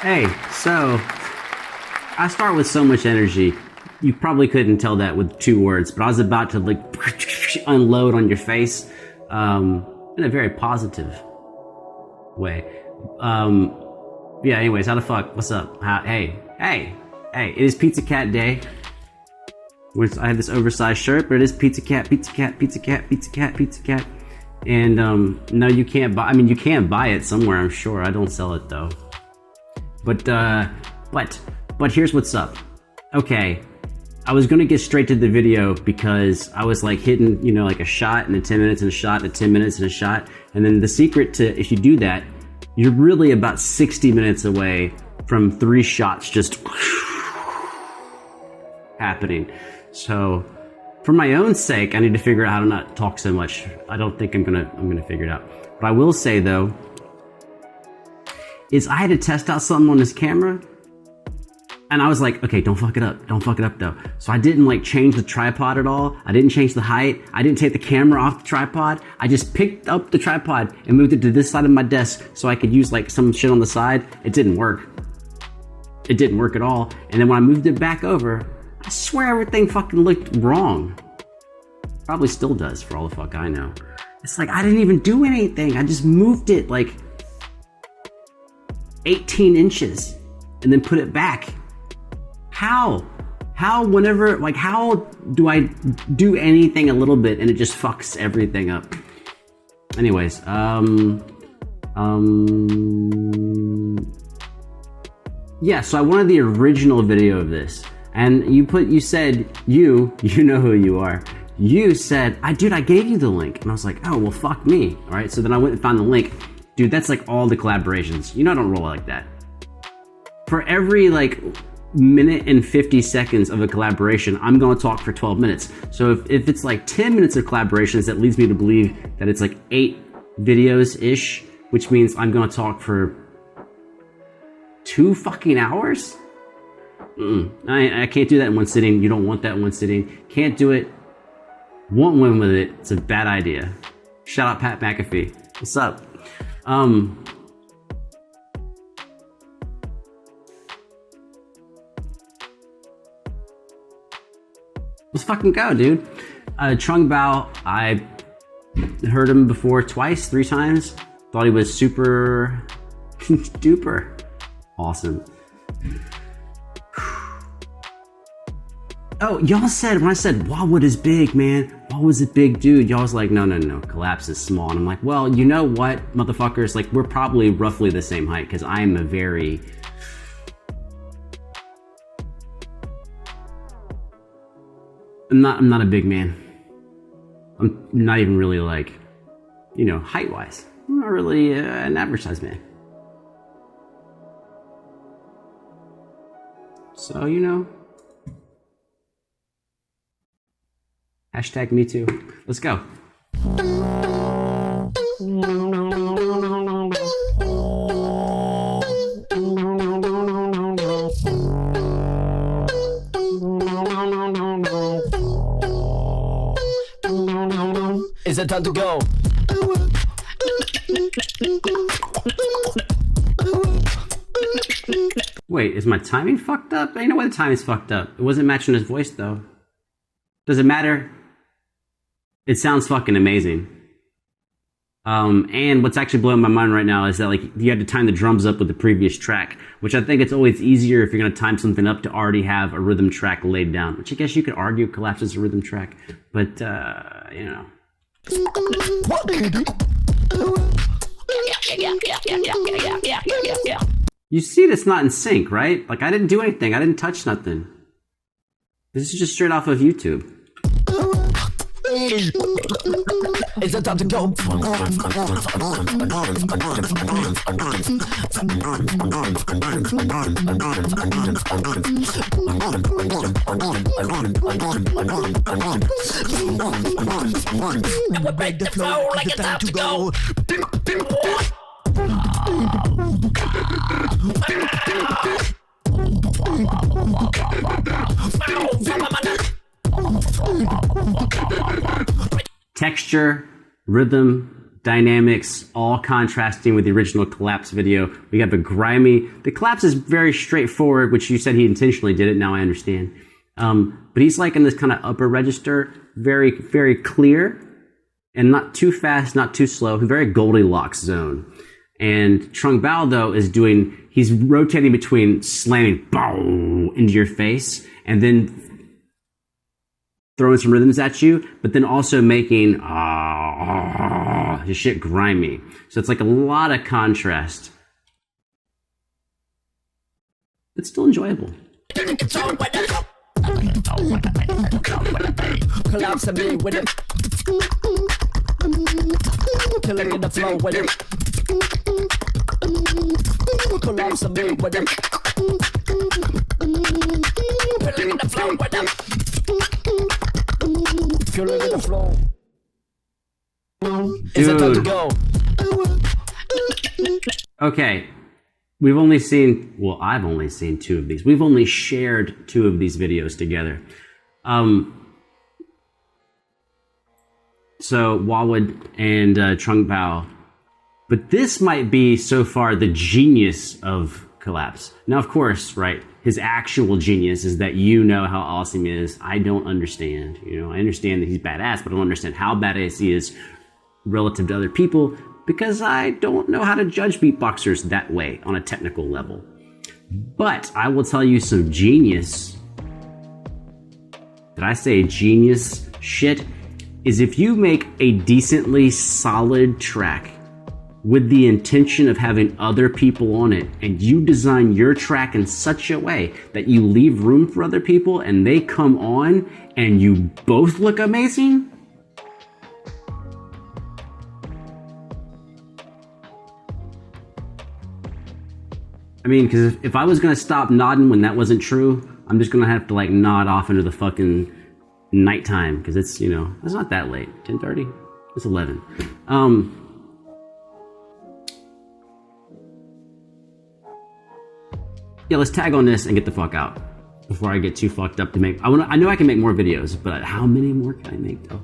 Hey, so I start with so much energy. You probably couldn't tell that with 2 words, but I was about to like unload on your face in a very positive way. Yeah, anyways, how the fuck? What's up? Hey, it is Pizza Cat Day. I have this oversized shirt, but it is Pizza Cat. And no, you can't buy, I mean, you can buy it somewhere, I'm sure. I don't sell it though. But here's what's up. Okay, I was gonna get straight to the video because I was like hitting, you know, like a shot and a 10 minutes and a shot and a 10 minutes and a shot. And then the secret to, if you do that, you're really about 60 minutes away from 3 shots just happening. So for my own sake, I need to figure out how to not talk so much. I don't think I'm gonna figure it out. What I will say though, is I had to test out something on this camera, and I was like, okay, don't fuck it up though. So I didn't like change the tripod at all. I didn't change the height. I didn't take the camera off the tripod. I just picked up the tripod and moved it to this side of my desk so I could use like some shit on the side. It didn't work. It didn't work at all. And then when I moved it back over, I swear everything fucking looked wrong. Probably still does for all the fuck I know. It's like I didn't even do anything. I just moved it like 18 inches and then put it back. How whenever, like, how do I do anything a little bit and it just fucks everything up? Anyways, yeah, so I wanted the original video of this, and you said, you know who you are. You said, dude, I gave you the link. And I was like, oh, well, fuck me. All right, so then I went and found the link. Dude, that's like all the collaborations. You know I don't roll like that. For every like minute and 50 seconds of a collaboration, I'm gonna talk for 12 minutes. So if it's like 10 minutes of collaborations, that leads me to believe that it's like 8 videos-ish, which means I'm gonna talk for 2 fucking hours? I can't do that in one sitting. You don't want that in one sitting. Can't do it. Won't win with it. It's a bad idea. Shout out Pat McAfee. What's up? Let's fucking go, dude. Trung Bao, I heard him before 3 times. Thought he was super duper awesome. Oh, y'all said, when I said Wildwood is big, man, Wildwood's a big dude, y'all was like, no, COLAPS is small. And I'm like, well, you know what, motherfuckers, like, we're probably roughly the same height, because I am a very... I'm not a big man. I'm not even really like, you know, height-wise. I'm not really an average size man. So, you know... Hashtag me too. Let's go. Is it time to go? Wait, is my timing fucked up? I know why the timing's fucked up. It wasn't matching his voice though. Does it matter? It sounds fucking amazing. And what's actually blowing my mind right now is that like you had to time the drums up with the previous track, which I think it's always easier if you're gonna time something up to already have a rhythm track laid down, which I guess you could argue COLAPS is a rhythm track, but you know. You see that's not in sync, right? Like I didn't do anything, I didn't touch nothing. This is just straight off of YouTube. Is it time to go? Break the flow, like it's time to go. Texture, rhythm, dynamics, all contrasting with the original Collapse video. We have a grimy, the Collapse is very straightforward, which you said he intentionally did it, now I understand. But he's like in this kind of upper register, very, very clear, and not too fast, not too slow, very Goldilocks zone. And Trung Bao, though, he's rotating between slamming boom into your face and then throwing some rhythms at you, but then also making his shit grimy. So it's like a lot of contrast. It's still enjoyable. Collapse me with it. Killing in the flow with it. Collapse me with it. Killing in the flow with it. Killing in the flow. Is it time to go? Okay. We've only seen, well, I've only seen 2 of these. We've only shared 2 of these videos together. So Wawad and Trung Bao. But this might be so far the genius of Collapse. Now, of course, right, his actual genius is that you know how awesome he is. I don't understand. You know, I understand that he's badass, but I don't understand how badass he is relative to other people, because I don't know how to judge beatboxers that way on a technical level. But I will tell you some genius, did I say genius shit, is if you make a decently solid track with the intention of having other people on it, and you design your track in such a way that you leave room for other people and they come on and you both look amazing, I mean, because if I was going to stop nodding when that wasn't true, I'm just going to have to like nod off into the fucking nighttime, because it's, you know, it's not that late. 10:30? It's 11. Yeah, let's tag on this and get the fuck out before I get too fucked up to make. I know I can make more videos, but how many more can I make though?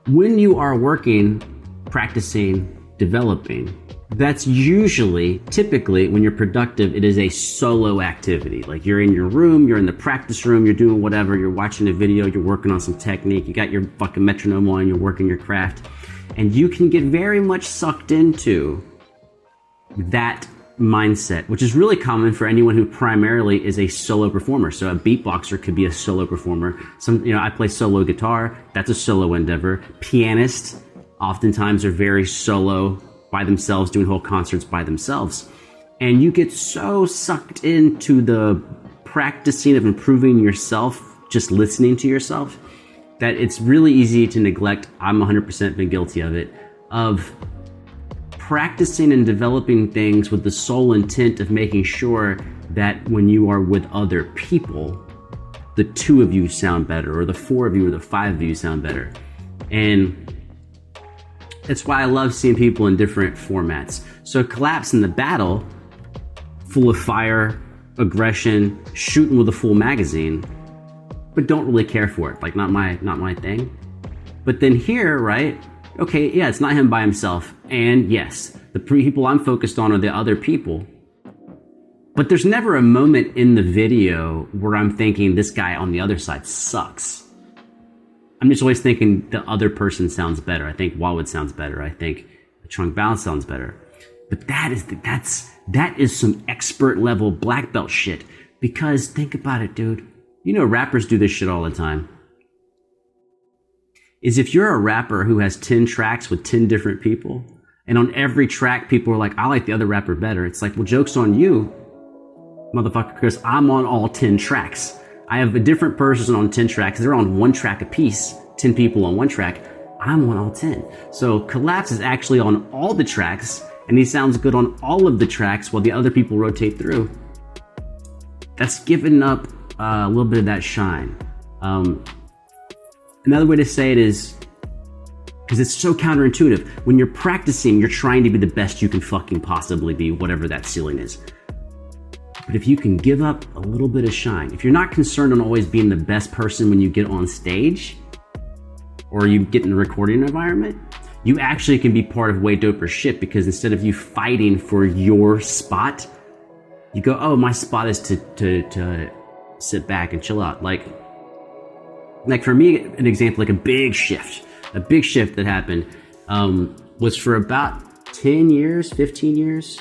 When you are working, practicing, developing, that's typically, when you're productive, it is a solo activity. Like you're in your room, you're in the practice room, you're doing whatever, you're watching a video, you're working on some technique, you got your fucking metronome on, you're working your craft, and you can get very much sucked into that mindset, which is really common for anyone who primarily is a solo performer. So a beatboxer could be a solo performer. I play solo guitar, that's a solo endeavor. Pianists oftentimes are very solo, by themselves, doing whole concerts by themselves. And you get so sucked into the practicing of improving yourself, just listening to yourself, that it's really easy to neglect, I'm 100% been guilty of it, of practicing and developing things with the sole intent of making sure that when you are with other people, the 2 of you sound better, or the 4 of you, or the 5 of you sound better. And that's why I love seeing people in different formats. So Collapse in the battle, full of fire, aggression, shooting with a full magazine, but don't really care for it. Like not my thing. But then here, right? Okay, yeah, it's not him by himself. And yes, the people I'm focused on are the other people. But there's never a moment in the video where I'm thinking this guy on the other side sucks. I'm just always thinking the other person sounds better. I think Wawad sounds better. I think Trung Bao sounds better. But that is some expert level black belt shit. Because think about it, dude. You know rappers do this shit all the time. Is if you're a rapper who has 10 tracks with 10 different people, and on every track people are like, I like the other rapper better. It's like, well, joke's on you, motherfucker, because I'm on all 10 tracks. I have a different person on 10 tracks. They're on 1 track apiece, 10 people on 1 track. I'm on all 10. So Collapse is actually on all the tracks, and he sounds good on all of the tracks while the other people rotate through. That's giving up a little bit of that shine. Another way to say it is, because it's so counterintuitive, when you're practicing, you're trying to be the best you can fucking possibly be, whatever that ceiling is. But if you can give up a little bit of shine, if you're not concerned on always being the best person when you get on stage, or you get in a recording environment, you actually can be part of way doper shit, because instead of you fighting for your spot, you go, oh, my spot is to sit back and chill out. Like for me, an example, like a big shift that happened was for about 10 years, 15 years.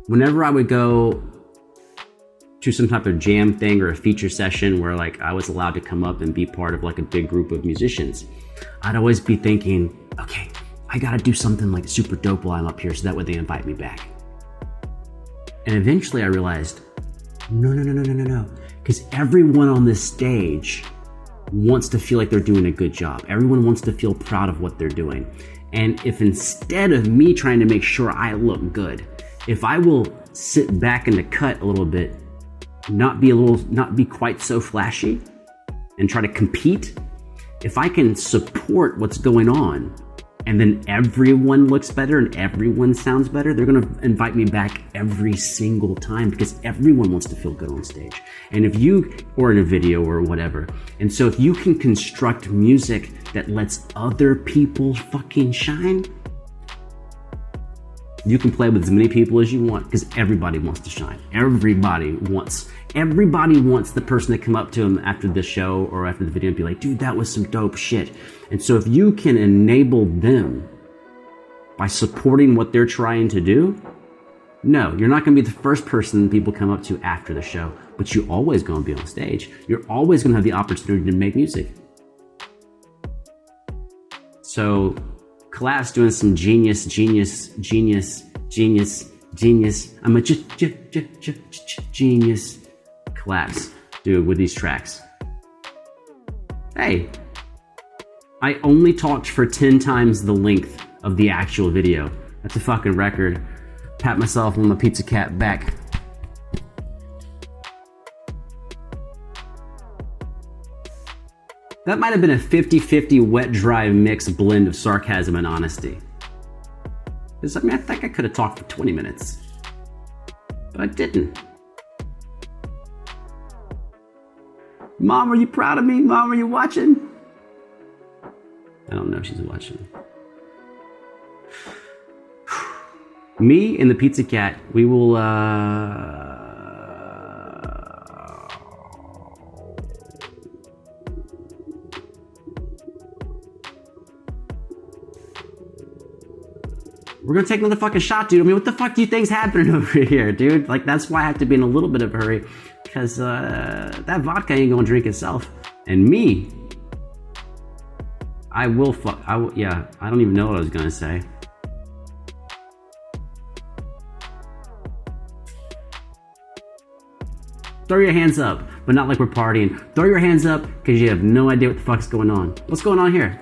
Whenever I would go to some type of jam thing or a feature session where like I was allowed to come up and be part of like a big group of musicians, I'd always be thinking, okay, I gotta do something like super dope while I'm up here so that way they invite me back. And eventually I realized, no. Because everyone on this stage wants to feel like they're doing a good job. Everyone wants to feel proud of what they're doing. And if instead of me trying to make sure I look good, if I will sit back in the cut a little bit, not be quite so flashy and try to compete, if I can support what's going on and then everyone looks better and everyone sounds better, they're gonna invite me back every single time, because everyone wants to feel good on stage. And if you, or in a video or whatever, and so if you can construct music that lets other people fucking shine, you can play with as many people as you want, because everybody wants to shine. Everybody wants the person to come up to them after the show or after the video and be like, dude, that was some dope shit. And so if you can enable them by supporting what they're trying to do, no, you're not going to be the first person people come up to after the show, but you're always going to be on stage. You're always going to have the opportunity to make music. So COLAPS doing some genius. I'm a genius. COLAPS, dude, with these tracks. Hey, I only talked for 10 times the length of the actual video. That's a fucking record. Pat myself on my pizza cat back. That might have been a 50-50 wet dry mix blend of sarcasm and honesty. Because I mean, I think I could have talked for 20 minutes, but I didn't. Mom, are you proud of me? Mom, are you watching? I don't know if she's watching. Me and the pizza cat, we will, we're gonna take another fucking shot, dude. I mean, what the fuck do you think's happening over here, dude? Like, that's why I have to be in a little bit of a hurry, because that vodka ain't gonna drink itself. And me, I don't even know what I was gonna say. Throw your hands up, but not like we're partying. Throw your hands up because you have no idea what the fuck's going on. What's going on here?